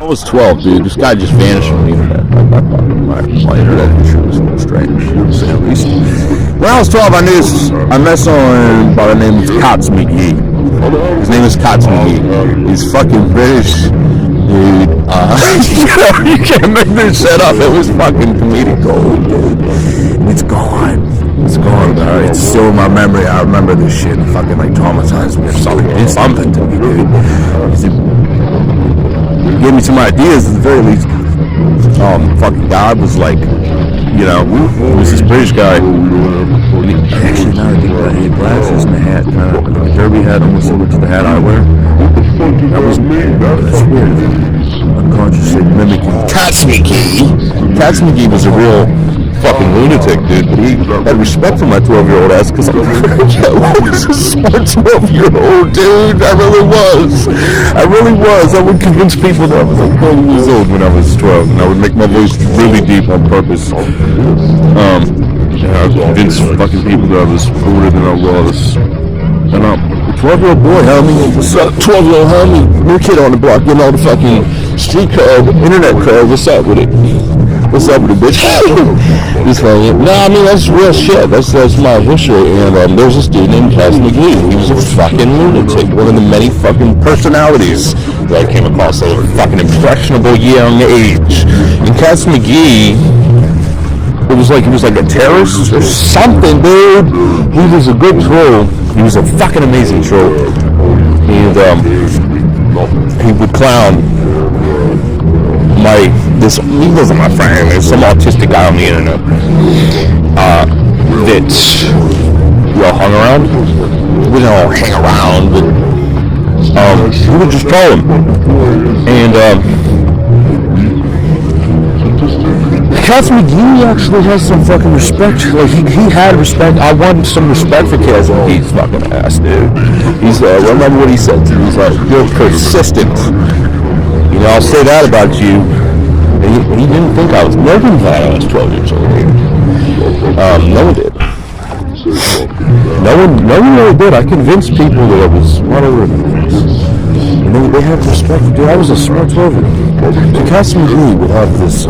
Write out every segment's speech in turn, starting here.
I was 12, dude. This guy just vanished from the internet. My internet history was a little strange, to say the least. When I was 12, I met someone by the name of McGee. His name is McGee. He's fucking British, dude. You can't make this shit up. It was fucking comedic gold, dude. It's gone. It's gone, bro. It's still in my memory. I remember this shit and fucking like traumatized me or something. It's something to me, dude. He gave me some ideas at the very least. Fucking God was like, you know, he was this British guy. Actually, now I think about it, he had glasses and a hat, kind of like a derby hat, almost similar to the hat I wear. That was that's weird. Unconsciously mimicking McGee was a real fucking lunatic, dude. But he had respect for my 12-year-old ass because I was a smart 12-year-old, dude. I really was. I would convince people that I was like 12 years old when I was 12, and I would make my voice really deep on purpose. I would convince fucking people that I was older than I was. And the 12-year-old boy, homie, what's up, 12-year-old homie, new kid on the block, getting all the fucking street code, internet code, what's up with it? What's up with it, bitch? He's funny. No, I mean, that's real shit. That's my history. And there's this dude named McGee. He was a fucking lunatic. One of the many fucking personalities that I came across at a fucking impressionable young age. And McGee, it was like he was like a terrorist or something, dude. He was a good troll. He was a fucking amazing troll. And he would clown he wasn't my friend. There's some autistic guy on the internet that we all hung around. We didn't all hang around, but we would just troll him. And McGee actually has some fucking respect. Like he had respect. I wanted some respect for McGee's fucking ass, dude. He's remember what he said to me. He's like, you're persistent. You know, I'll say that about you. He didn't think I was. Nobody thought I was 12 years old. No one did. No one really did. I convinced people that I was whatever. And they had respect. Dude, I was a smart 12-year-old. So McGee would have this. I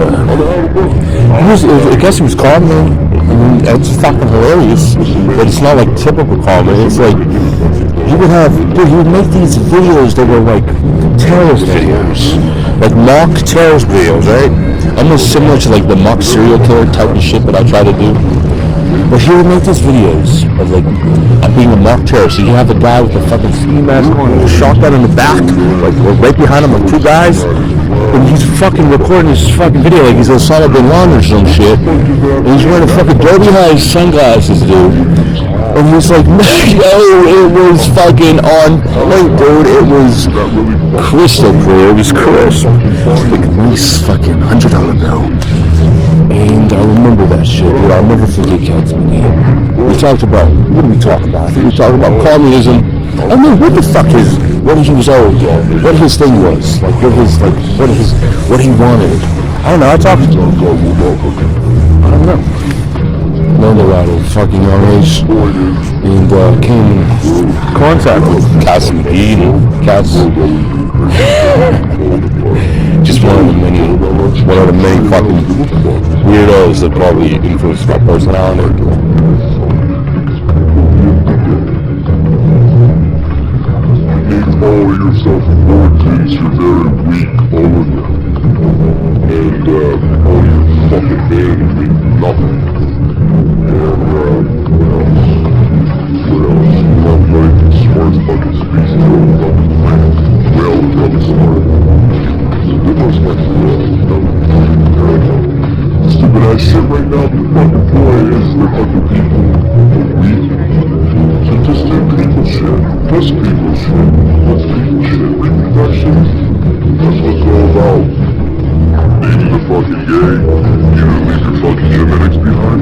guess he was calm, man. I mean, it's fucking hilarious, but it's not like typical comedy. It's like he would make these videos that were like terrorist videos, like mock terrorist videos, right? Almost similar to like the mock serial killer type of shit that I try to do. But he would make these videos of like being a mock terrorist. So you have the guy with the fucking ski mask on, with a shotgun in the back, like right behind him, like two guys. And he's fucking recording his fucking video like he's Osama bin Laden or some shit. And he's wearing a fucking derby high sunglasses, dude. And he's like, yo, it was fucking on point, dude. It was crystal clear. It was crisp. Like a nice fucking $100 bill. And I remember that shit, dude. I'll never forget McGee. We talked about, what did we talk about? I think we talked about communism. I don't know what the fuck what he was old, what his thing was, like what he wanted. I don't know, I talked to him. I don't know. Learned a lot at a fucking young age. And came in contact with McGee and Cass. Just one of the many fucking weirdos that probably influenced my personality. All yourself importance, you're very weak, all of you. And all your fucking men mean nothing. And what else? You're not like the smartest fucking species of the fucking planet. Whale is really smart. They must like the whale, you know? Stupid ass shit right now, the fucking point is the fucking people are weak. So just do people shit. That's people shit. That's people shit. Reproduction. That's what it's all about. Being the fucking gay. You leave your fucking genetics behind.